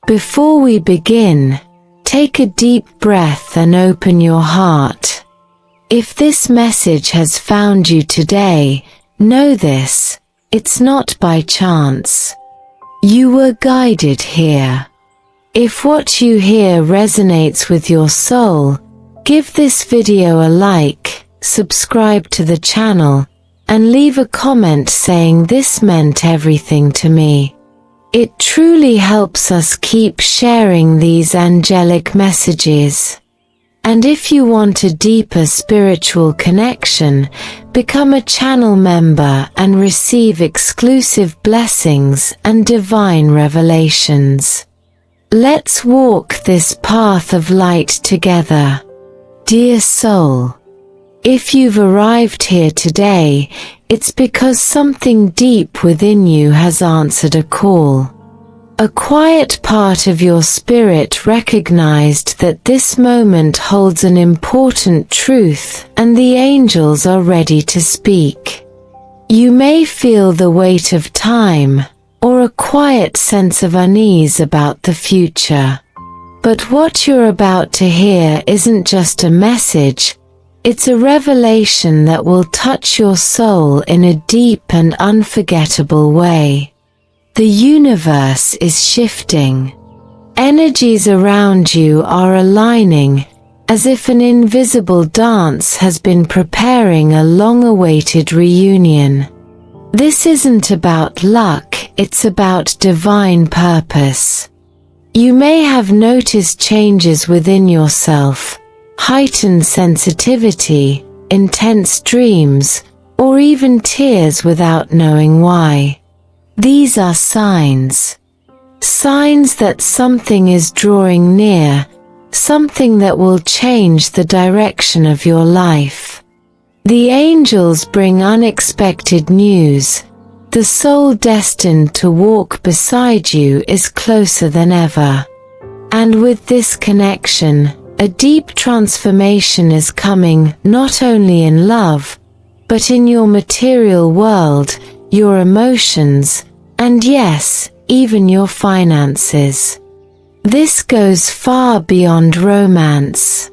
Before we begin, take a deep breath and open your heart. If this message has found you today, know this, it's not by chance. You were guided here. If what you hear resonates with your soul, give this video a like, subscribe to the channel, and leave a comment saying this meant everything to me. It truly helps us keep sharing these angelic messages. And if you want a deeper spiritual connection, become a channel member and receive exclusive blessings and divine revelations. Let's walk this path of light together. Dear soul, if you've arrived here today, it's because something deep within you has answered a call. A quiet part of your spirit recognized that this moment holds an important truth and the angels are ready to speak. You may feel the weight of time, or a quiet sense of unease about the future. But what you're about to hear isn't just a message, it's a revelation that will touch your soul in a deep and unforgettable way. The universe is shifting. Energies around you are aligning, as if an invisible dance has been preparing a long-awaited reunion. This isn't about luck, it's about divine purpose. You may have noticed changes within yourself, heightened sensitivity, intense dreams, or even tears without knowing why. These are signs. Signs that something is drawing near, something that will change the direction of your life. The angels bring unexpected news. The soul destined to walk beside you is closer than ever. And with this connection, a deep transformation is coming, not only in love, but in your material world, your emotions, and yes, even your finances. This goes far beyond romance.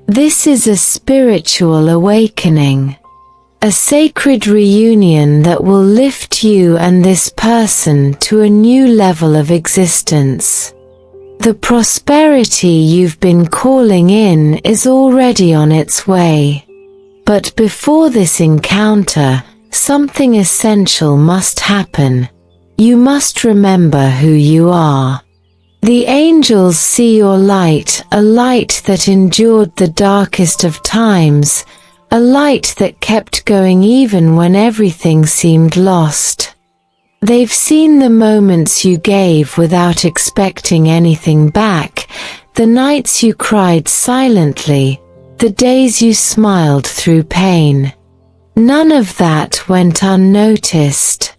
This is a spiritual awakening. A sacred reunion that will lift you and this person to a new level of existence. The prosperity you've been calling in is already on its way. But before this encounter, something essential must happen. You must remember who you are. The angels see your light, a light that endured the darkest of times, a light that kept going even when everything seemed lost. They've seen the moments you gave without expecting anything back, the nights you cried silently, the days you smiled through pain. None of that went unnoticed.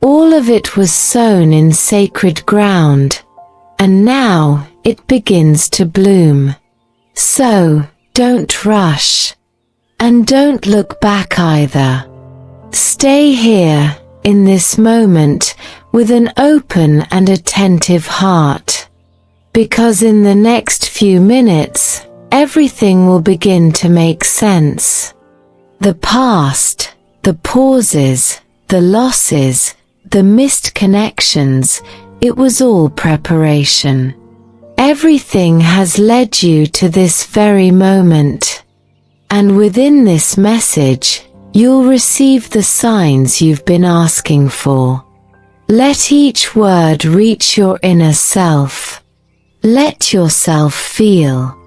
All of it was sown in sacred ground, and now it begins to bloom. So, don't rush. And don't look back either. Stay here, in this moment, with an open and attentive heart. Because in the next few minutes, everything will begin to make sense. The past, the pauses, the losses, the missed connections, it was all preparation. Everything has led you to this very moment. And within this message, you'll receive the signs you've been asking for. Let each word reach your inner self. Let yourself feel.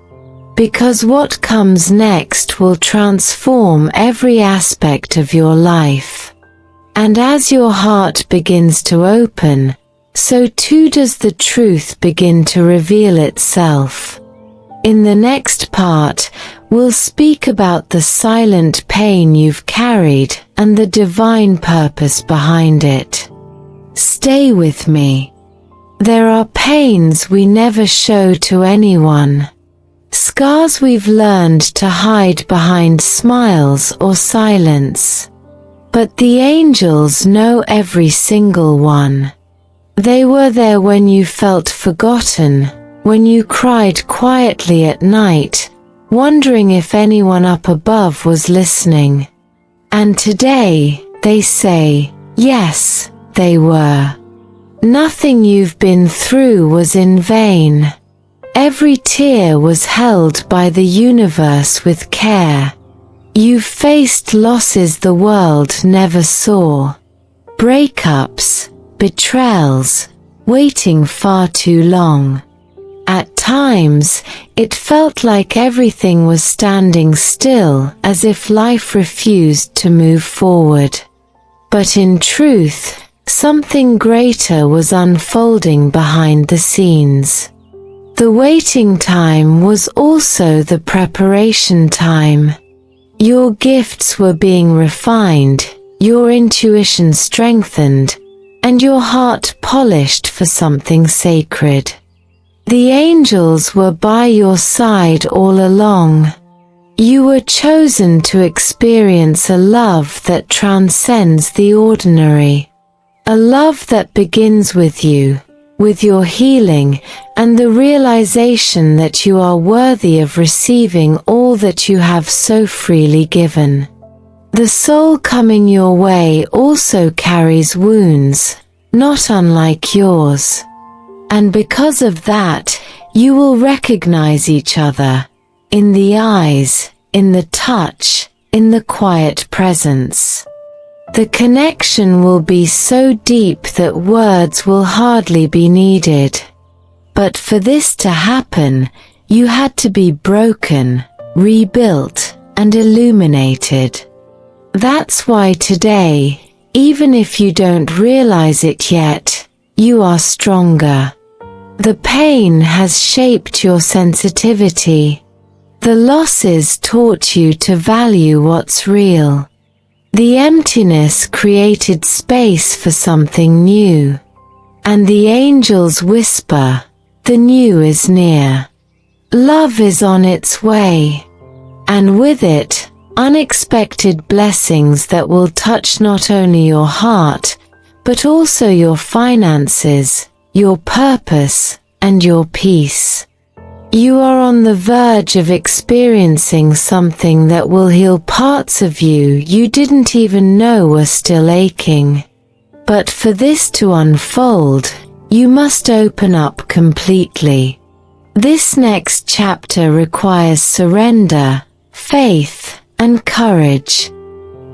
Because what comes next will transform every aspect of your life. And as your heart begins to open, so too does the truth begin to reveal itself. In the next part, we'll speak about the silent pain you've carried and the divine purpose behind it. Stay with me. There are pains we never show to anyone. Scars we've learned to hide behind smiles or silence. But the angels know every single one. They were there when you felt forgotten, when you cried quietly at night, wondering if anyone up above was listening. And today, they say, yes, they were. Nothing you've been through was in vain. Every tear was held by the universe with care. You've faced losses the world never saw. Breakups, betrayals, waiting far too long. At times, it felt like everything was standing still, as if life refused to move forward. But in truth, something greater was unfolding behind the scenes. The waiting time was also the preparation time. Your gifts were being refined, your intuition strengthened, and your heart polished for something sacred. The angels were by your side all along. You were chosen to experience a love that transcends the ordinary. A love that begins with you, with your healing, and the realization that you are worthy of receiving all that you have so freely given. The soul coming your way also carries wounds, not unlike yours. And because of that, you will recognize each other, in the eyes, in the touch, in the quiet presence. The connection will be so deep that words will hardly be needed. But for this to happen, you had to be broken, rebuilt, and illuminated. That's why today, even if you don't realize it yet, you are stronger. The pain has shaped your sensitivity. The losses taught you to value what's real. The emptiness created space for something new. And the angels whisper, the new is near. Love is on its way. And with it, unexpected blessings that will touch not only your heart, but also your finances, your purpose, and your peace. You are on the verge of experiencing something that will heal parts of you didn't even know were still aching. But for this to unfold, you must open up completely. This next chapter requires surrender, faith, and courage.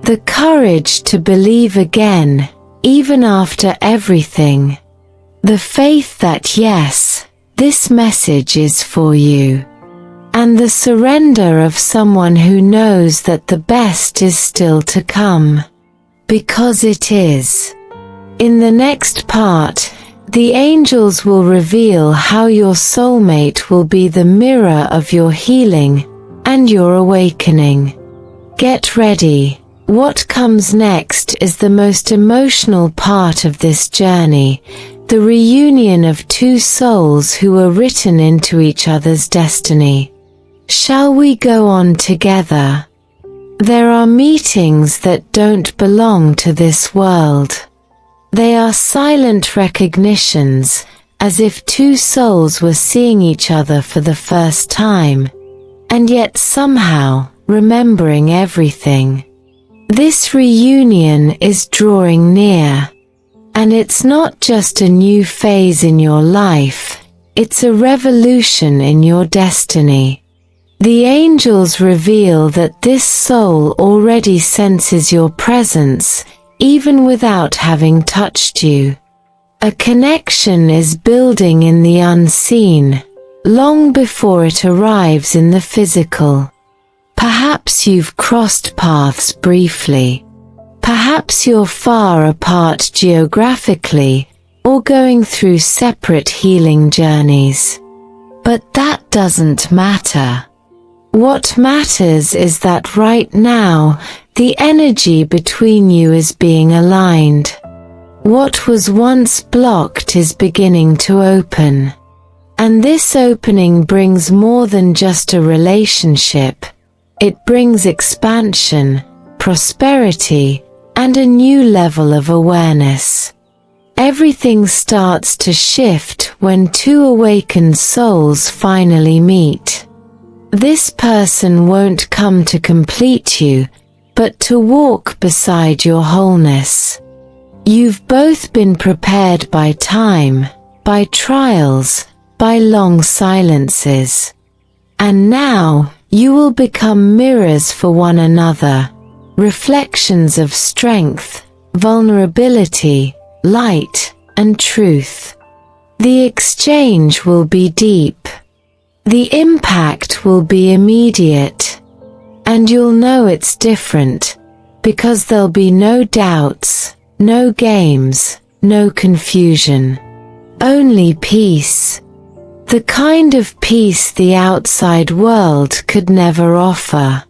The courage to believe again, even after everything. The faith that yes, this message is for you. And the surrender of someone who knows that the best is still to come. Because it is. In the next part, the angels will reveal how your soulmate will be the mirror of your healing and your awakening. Get ready. What comes next is the most emotional part of this journey, the reunion of two souls who were written into each other's destiny. Shall we go on together? There are meetings that don't belong to this world. They are silent recognitions, as if two souls were seeing each other for the first time, and yet somehow remembering everything. This reunion is drawing near. And it's not just a new phase in your life, it's a revolution in your destiny. The angels reveal that this soul already senses your presence, even without having touched you. A connection is building in the unseen, long before it arrives in the physical. Perhaps you've crossed paths briefly. Perhaps you're far apart geographically, or going through separate healing journeys. But that doesn't matter. What matters is that right now, the energy between you is being aligned. What was once blocked is beginning to open. And this opening brings more than just a relationship. It brings expansion, prosperity, and a new level of awareness. Everything starts to shift when two awakened souls finally meet. This person won't come to complete you, but to walk beside your wholeness. You've both been prepared by time, by trials, by long silences. And now, you will become mirrors for one another, reflections of strength, vulnerability, light, and truth. The exchange will be deep. The impact will be immediate. And you'll know it's different, because there'll be no doubts, no games, no confusion. Only peace. The kind of peace the outside world could never offer.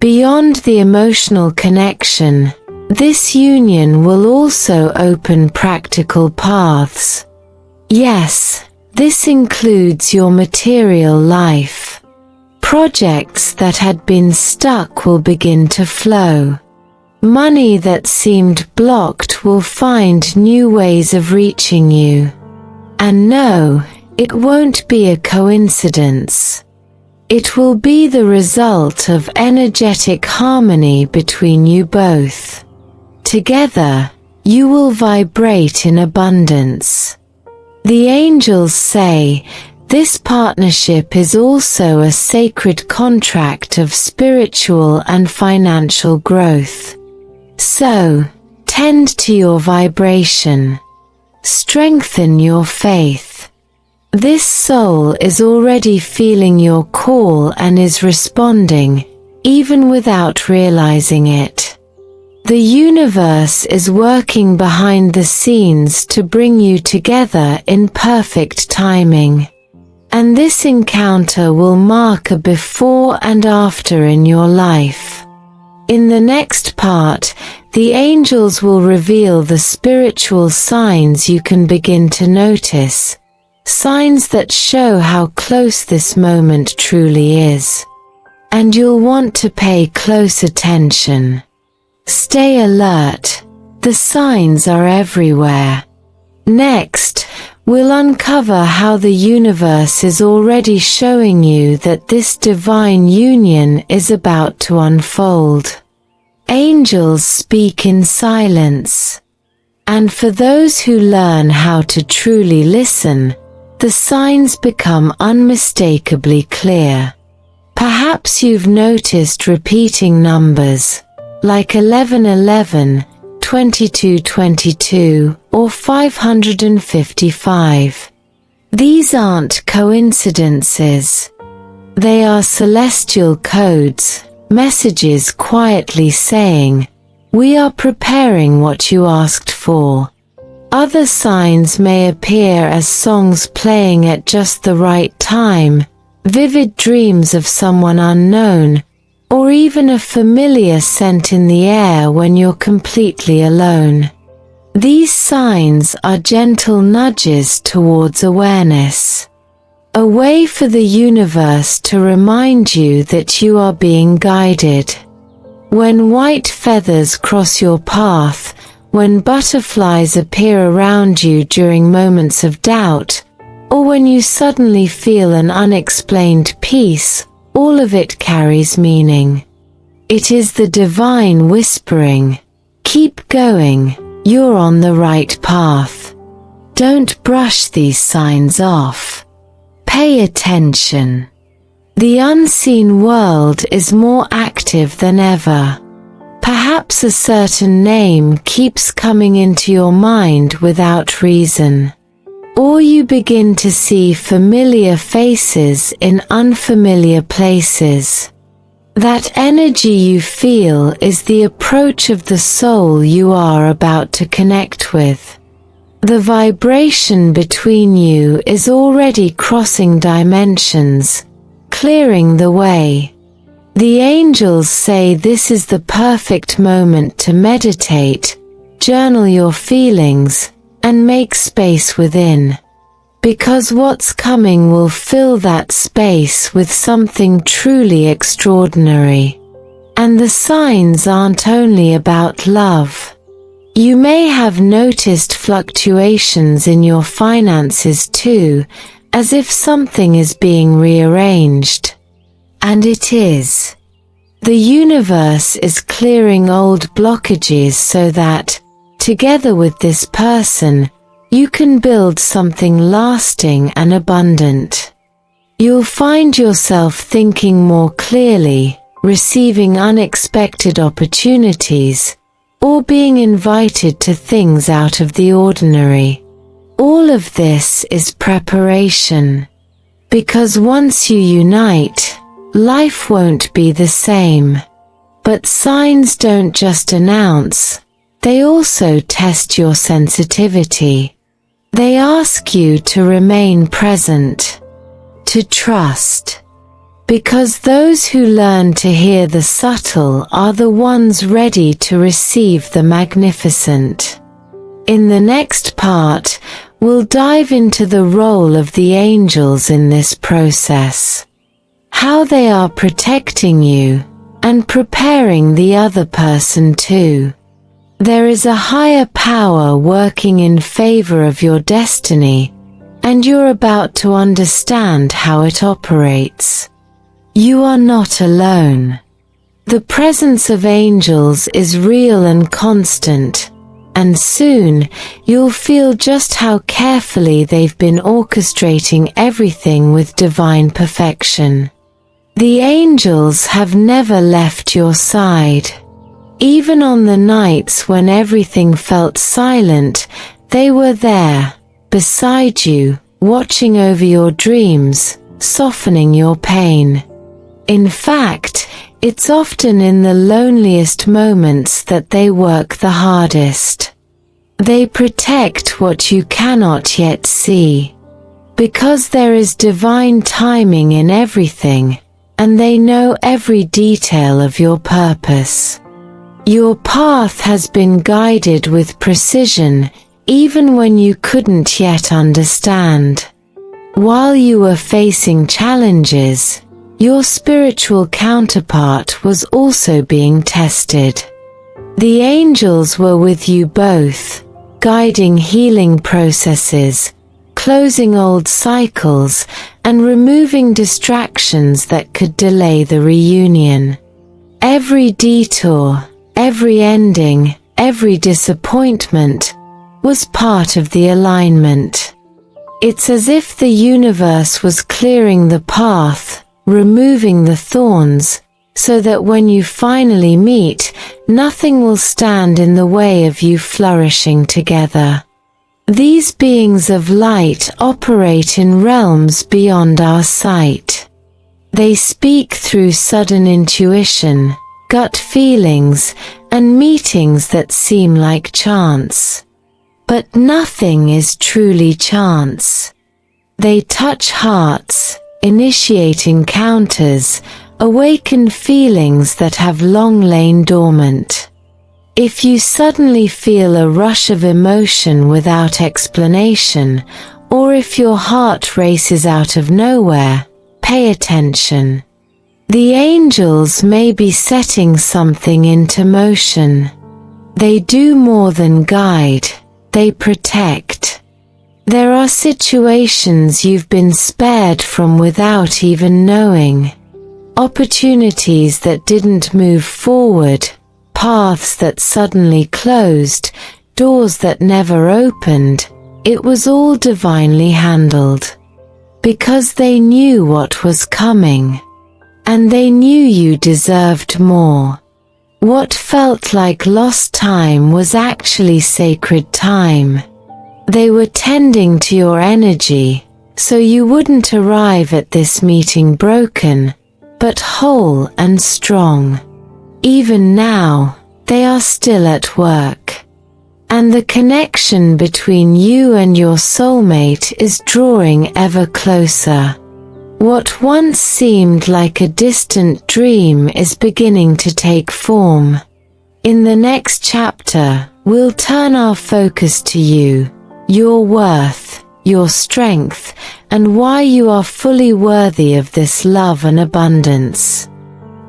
Beyond the emotional connection, this union will also open practical paths. Yes, this includes your material life. Projects that had been stuck will begin to flow. Money that seemed blocked will find new ways of reaching you. And no, it won't be a coincidence. It will be the result of energetic harmony between you both. Together, you will vibrate in abundance. The angels say, this partnership is also a sacred contract of spiritual and financial growth. So, tend to your vibration. Strengthen your faith. This soul is already feeling your call and is responding, even without realizing it. The universe is working behind the scenes to bring you together in perfect timing. And this encounter will mark a before and after in your life. In the next part, the angels will reveal the spiritual signs you can begin to notice, signs that show how close this moment truly is. And you'll want to pay close attention. Stay alert, the signs are everywhere. Next, we'll uncover how the universe is already showing you that this divine union is about to unfold. Angels speak in silence. And for those who learn how to truly listen, the signs become unmistakably clear. Perhaps you've noticed repeating numbers, like 1111, 2222, or 555. These aren't coincidences. They are celestial codes, messages quietly saying, we are preparing what you asked for. Other signs may appear as songs playing at just the right time, vivid dreams of someone unknown, or even a familiar scent in the air when you're completely alone. These signs are gentle nudges towards awareness. A way for the universe to remind you that you are being guided. When white feathers cross your path, when butterflies appear around you during moments of doubt, or when you suddenly feel an unexplained peace, all of it carries meaning. It is the divine whispering, keep going, you're on the right path. Don't brush these signs off. Pay attention. The unseen world is more active than ever. Perhaps a certain name keeps coming into your mind without reason. Or you begin to see familiar faces in unfamiliar places. That energy you feel is the approach of the soul you are about to connect with. The vibration between you is already crossing dimensions, clearing the way. The angels say this is the perfect moment to meditate, journal your feelings, and make space within. Because what's coming will fill that space with something truly extraordinary. And the signs aren't only about love. You may have noticed fluctuations in your finances too, as if something is being rearranged. And it is. The universe is clearing old blockages so that, together with this person, you can build something lasting and abundant. You'll find yourself thinking more clearly, receiving unexpected opportunities, or being invited to things out of the ordinary. All of this is preparation. Because once you unite, life won't be the same. But signs don't just announce, they also test your sensitivity. They ask you to remain present, to trust. Because those who learn to hear the subtle are the ones ready to receive the magnificent. In the next part, we'll dive into the role of the angels in this process. How they are protecting you, and preparing the other person too. There is a higher power working in favor of your destiny, and you're about to understand how it operates. You are not alone. The presence of angels is real and constant, and soon you'll feel just how carefully they've been orchestrating everything with divine perfection. The angels have never left your side. Even on the nights when everything felt silent, they were there, beside you, watching over your dreams, softening your pain. In fact, it's often in the loneliest moments that they work the hardest. They protect what you cannot yet see. Because there is divine timing in everything, and they know every detail of your purpose. Your path has been guided with precision, even when you couldn't yet understand. While you were facing challenges, your spiritual counterpart was also being tested. The angels were with you both, guiding healing processes, closing old cycles, and removing distractions that could delay the reunion. Every detour, every ending, every disappointment was part of the alignment. It's as if the universe was clearing the path, removing the thorns, so that when you finally meet, nothing will stand in the way of you flourishing together. These beings of light operate in realms beyond our sight. They speak through sudden intuition, gut feelings, and meetings that seem like chance. But nothing is truly chance. They touch hearts, initiate encounters, awaken feelings that have long lain dormant. If you suddenly feel a rush of emotion without explanation, or if your heart races out of nowhere, pay attention. The angels may be setting something into motion. They do more than guide, they protect. There are situations you've been spared from without even knowing. Opportunities that didn't move forward, paths that suddenly closed, doors that never opened. It was all divinely handled. Because they knew what was coming. And they knew you deserved more. What felt like lost time was actually sacred time. They were tending to your energy, so you wouldn't arrive at this meeting broken, but whole and strong. Even now, they are still at work. And the connection between you and your soulmate is drawing ever closer. What once seemed like a distant dream is beginning to take form. In the next chapter, we'll turn our focus to you, your worth, your strength, and why you are fully worthy of this love and abundance.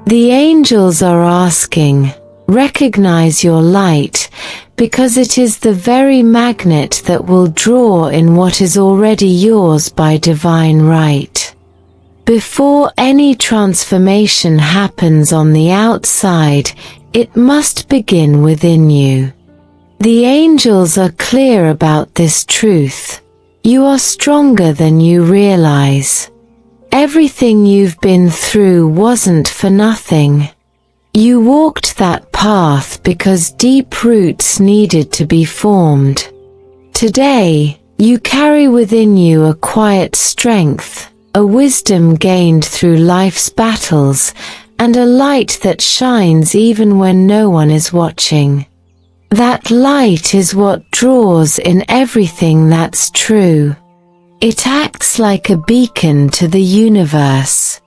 The angels are asking, recognize your light, because it is the very magnet that will draw in what is already yours by divine right. Before any transformation happens on the outside, it must begin within you. The angels are clear about this truth. You are stronger than you realize. Everything you've been through wasn't for nothing. You walked that path because deep roots needed to be formed. Today, you carry within you a quiet strength, a wisdom gained through life's battles, and a light that shines even when no one is watching. That light is what draws in everything that's true. It acts like a beacon to the universe.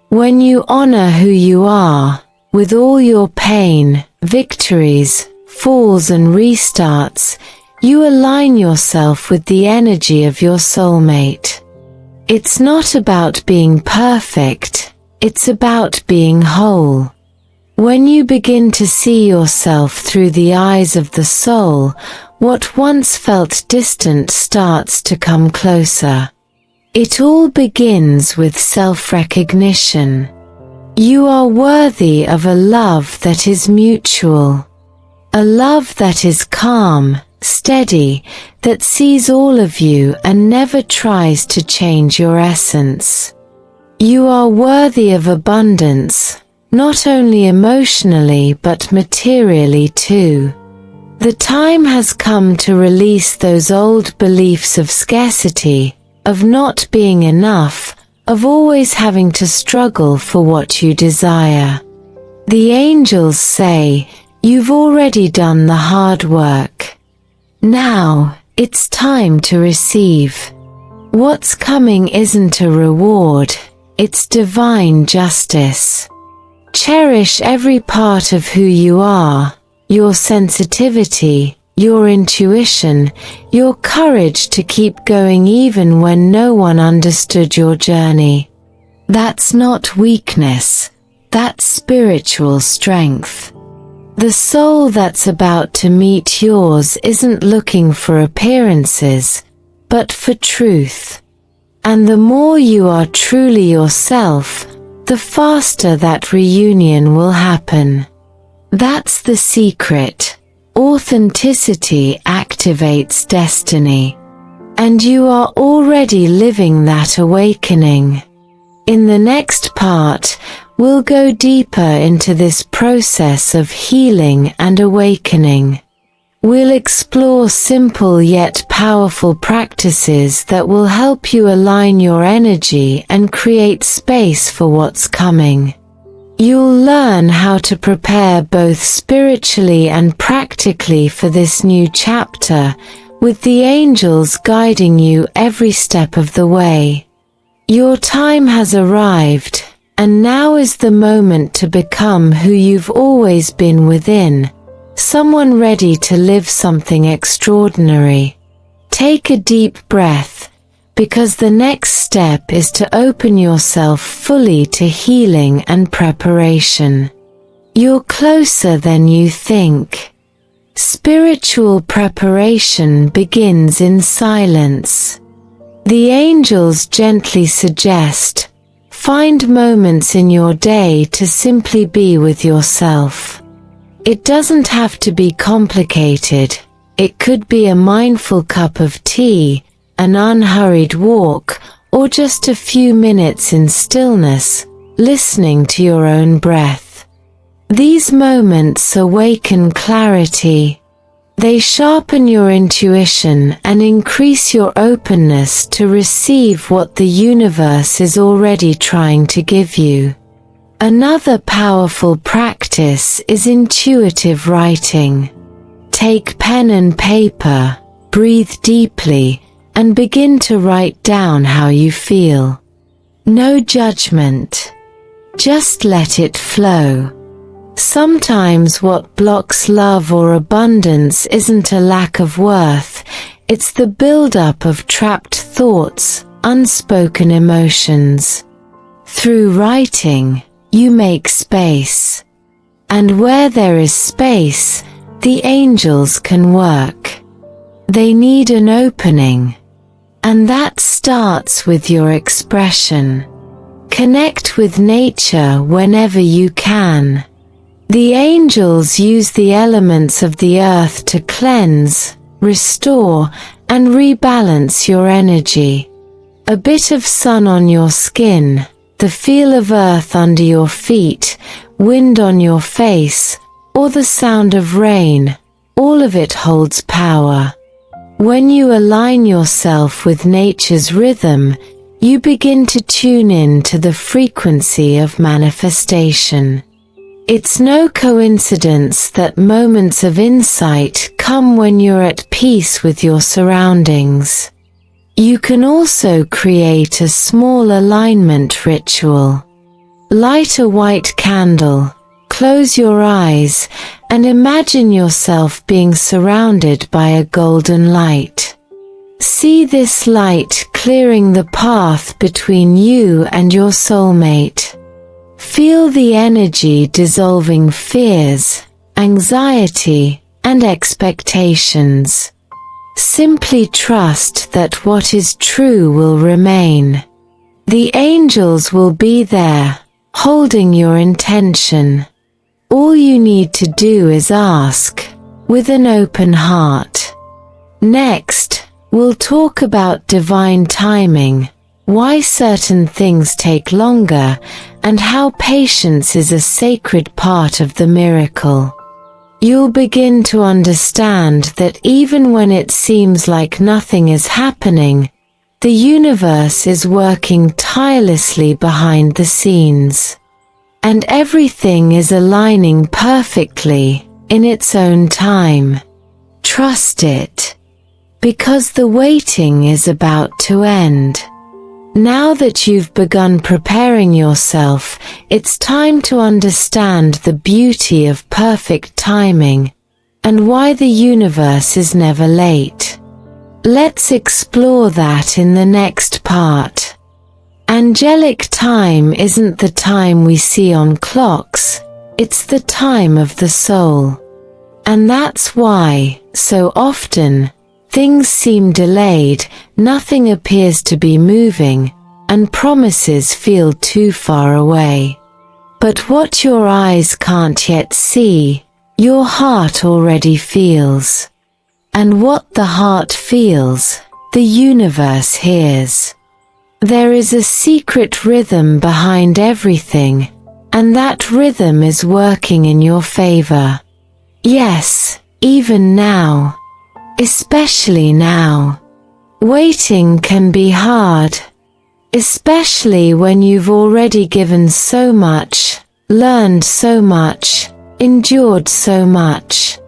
When you honor who you are, with all your pain, victories, falls and restarts, you align yourself with the energy of your soulmate. It's not about being perfect, it's about being whole. When you begin to see yourself through the eyes of the soul, what once felt distant starts to come closer. It all begins with self-recognition. You are worthy of a love that is mutual. A love that is calm, steady, that sees all of you and never tries to change your essence. You are worthy of abundance, not only emotionally but materially too. The time has come to release those old beliefs of scarcity, of not being enough, of always having to struggle for what you desire. The angels say, you've already done the hard work. Now, it's time to receive. What's coming isn't a reward, it's divine justice. Cherish every part of who you are, your sensitivity, your intuition, your courage to keep going even when no one understood your journey. That's not weakness, that's spiritual strength. The soul that's about to meet yours isn't looking for appearances, but for truth. And the more you are truly yourself, the faster that reunion will happen. That's the secret. Authenticity activates destiny. And you are already living that awakening. In the next part, we'll go deeper into this process of healing and awakening. We'll explore simple yet powerful practices that will help you align your energy and create space for what's coming. You'll learn how to prepare both spiritually and practically for this new chapter, with the angels guiding you every step of the way. Your time has arrived, and now is the moment to become who you've always been within. Someone ready to live something extraordinary. Take a deep breath, because the next step is to open yourself fully to healing and preparation. You're closer than you think. Spiritual preparation begins in silence. The angels gently suggest, find moments in your day to simply be with yourself. It doesn't have to be complicated. It could be a mindful cup of tea, an unhurried walk, or just a few minutes in stillness, listening to your own breath. These moments awaken clarity. They sharpen your intuition and increase your openness to receive what the universe is already trying to give you. Another powerful practice is intuitive writing. Take pen and paper, breathe deeply, and begin to write down how you feel. No judgment. Just let it flow. Sometimes what blocks love or abundance isn't a lack of worth, it's the buildup of trapped thoughts, unspoken emotions. Through writing, you make space. And where there is space, the angels can work. They need an opening. And that starts with your expression. Connect with nature whenever you can. The angels use the elements of the earth to cleanse, restore, and rebalance your energy. A bit of sun on your skin, the feel of earth under your feet, wind on your face, or the sound of rain, all of it holds power. When you align yourself with nature's rhythm, you begin to tune in to the frequency of manifestation. It's no coincidence that moments of insight come when you're at peace with your surroundings. You can also create a small alignment ritual. Light a white candle, close your eyes, and imagine yourself being surrounded by a golden light. See this light clearing the path between you and your soulmate. Feel the energy dissolving fears, anxiety, and expectations. Simply trust that what is true will remain. The angels will be there, holding your intention. All you need to do is ask, with an open heart. Next, we'll talk about divine timing, why certain things take longer, and how patience is a sacred part of the miracle. You'll begin to understand that even when it seems like nothing is happening, the universe is working tirelessly behind the scenes. And everything is aligning perfectly, in its own time. Trust it. Because the waiting is about to end. Now that you've begun preparing yourself, it's time to understand the beauty of perfect timing, and why the universe is never late. Let's explore that in the next part. Angelic time isn't the time we see on clocks, it's the time of the soul. And that's why, so often, things seem delayed, nothing appears to be moving, and promises feel too far away. But what your eyes can't yet see, your heart already feels. And what the heart feels, the universe hears. There is a secret rhythm behind everything, and that rhythm is working in your favor. Yes, even now. Especially now. Waiting can be hard. Especially when you've already given so much, learned so much, endured so much.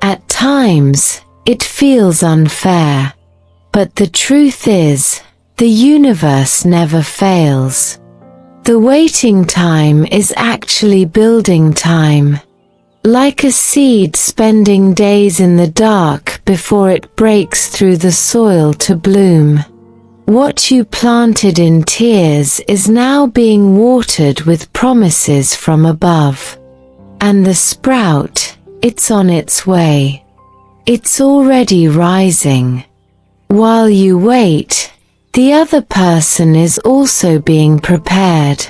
At times, it feels unfair. But the truth is, the universe never fails. The waiting time is actually building time. Like a seed spending days in the dark before it breaks through the soil to bloom. What you planted in tears is now being watered with promises from above. And the sprout, it's on its way. It's already rising. While you wait, the other person is also being prepared.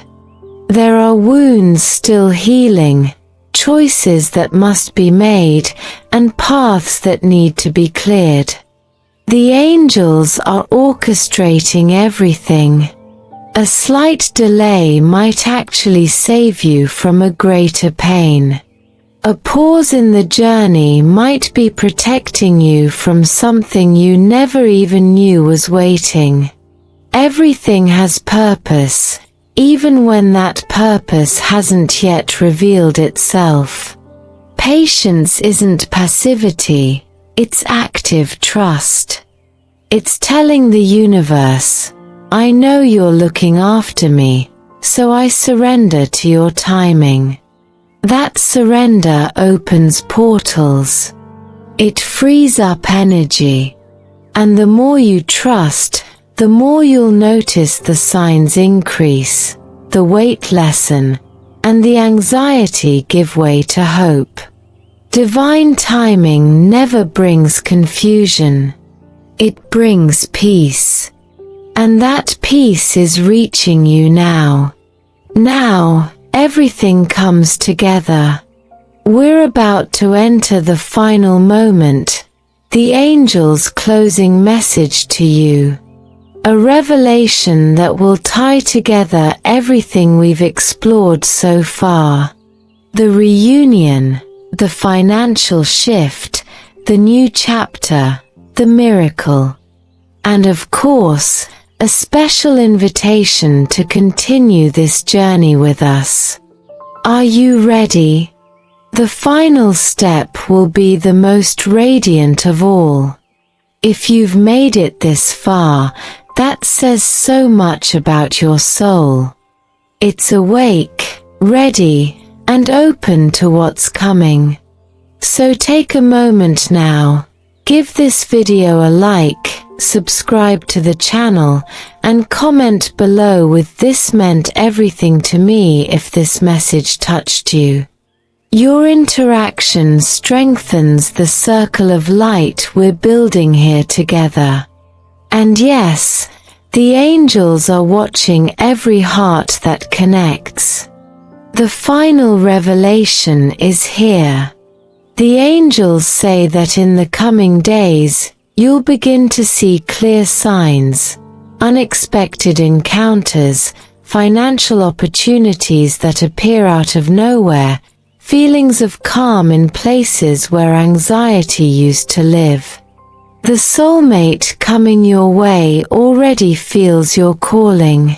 There are wounds still healing, choices that must be made, and paths that need to be cleared. The angels are orchestrating everything. A slight delay might actually save you from a greater pain. A pause in the journey might be protecting you from something you never even knew was waiting. Everything has purpose, even when that purpose hasn't yet revealed itself. Patience isn't passivity, it's active trust. It's telling the universe, I know you're looking after me, so I surrender to your timing. That surrender opens portals. It frees up energy. And the more you trust, the more you'll notice the signs increase, the weight lessen, and the anxiety give way to hope. Divine timing never brings confusion. It brings peace. And that peace is reaching you now. Now, everything comes together. We're about to enter the final moment, the angel's closing message to you. A revelation that will tie together everything we've explored so far. The reunion, the financial shift, the new chapter, the miracle. And of course, a special invitation to continue this journey with us. Are you ready? The final step will be the most radiant of all. If you've made it this far, that says so much about your soul. It's awake, ready, and open to what's coming. So take a moment now, give this video a like, subscribe to the channel, and comment below with "This meant everything to me" if this message touched you. Your interaction strengthens the circle of light we're building here together. And yes, the angels are watching every heart that connects. The final revelation is here. The angels say that in the coming days, you'll begin to see clear signs, unexpected encounters, financial opportunities that appear out of nowhere, feelings of calm in places where anxiety used to live. The soulmate coming your way already feels your calling.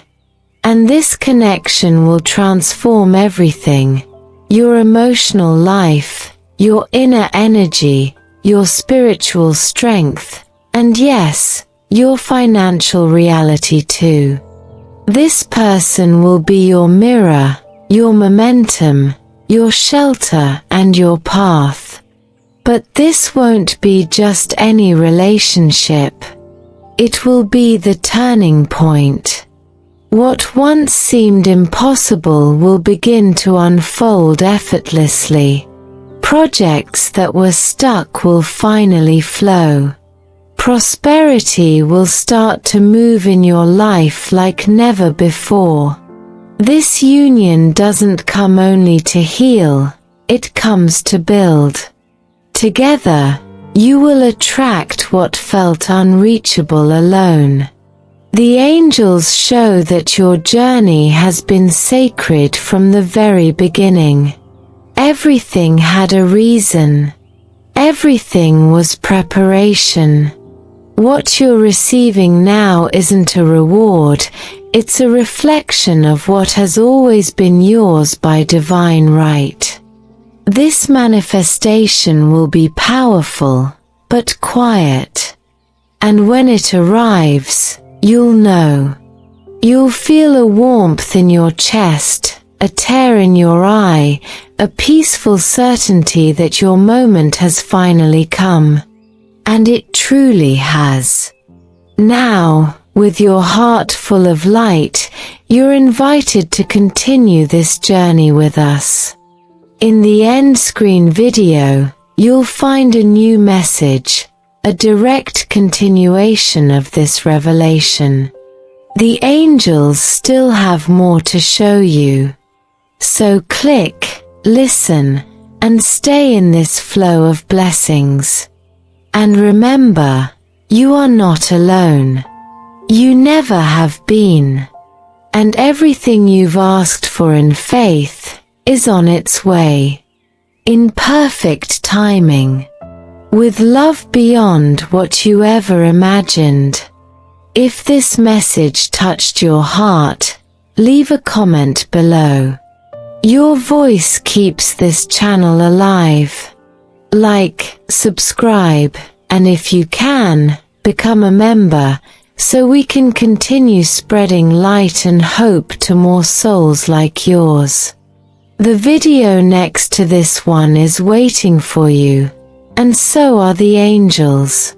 And this connection will transform everything: your emotional life, your inner energy, your spiritual strength, and yes, your financial reality too. This person will be your mirror, your momentum, your shelter, and your path. But this won't be just any relationship. It will be the turning point. What once seemed impossible will begin to unfold effortlessly. Projects that were stuck will finally flow. Prosperity will start to move in your life like never before. This union doesn't come only to heal, it comes to build. Together, you will attract what felt unreachable alone. The angels show that your journey has been sacred from the very beginning. Everything had a reason. Everything was preparation. What you're receiving now isn't a reward, it's a reflection of what has always been yours by divine right. This manifestation will be powerful, but quiet. And when it arrives, you'll know. You'll feel a warmth in your chest, a tear in your eye, a peaceful certainty that your moment has finally come. And it truly has. Now, with your heart full of light, you're invited to continue this journey with us. In the end screen video, you'll find a new message, a direct continuation of this revelation. The angels still have more to show you. So click, listen, and stay in this flow of blessings. And remember, you are not alone. You never have been. And everything you've asked for in faith is on its way. In perfect timing. With love beyond what you ever imagined. If this message touched your heart, leave a comment below. Your voice keeps this channel alive. Like, subscribe, and if you can, become a member, so we can continue spreading light and hope to more souls like yours. The video next to this one is waiting for you, and so are the angels.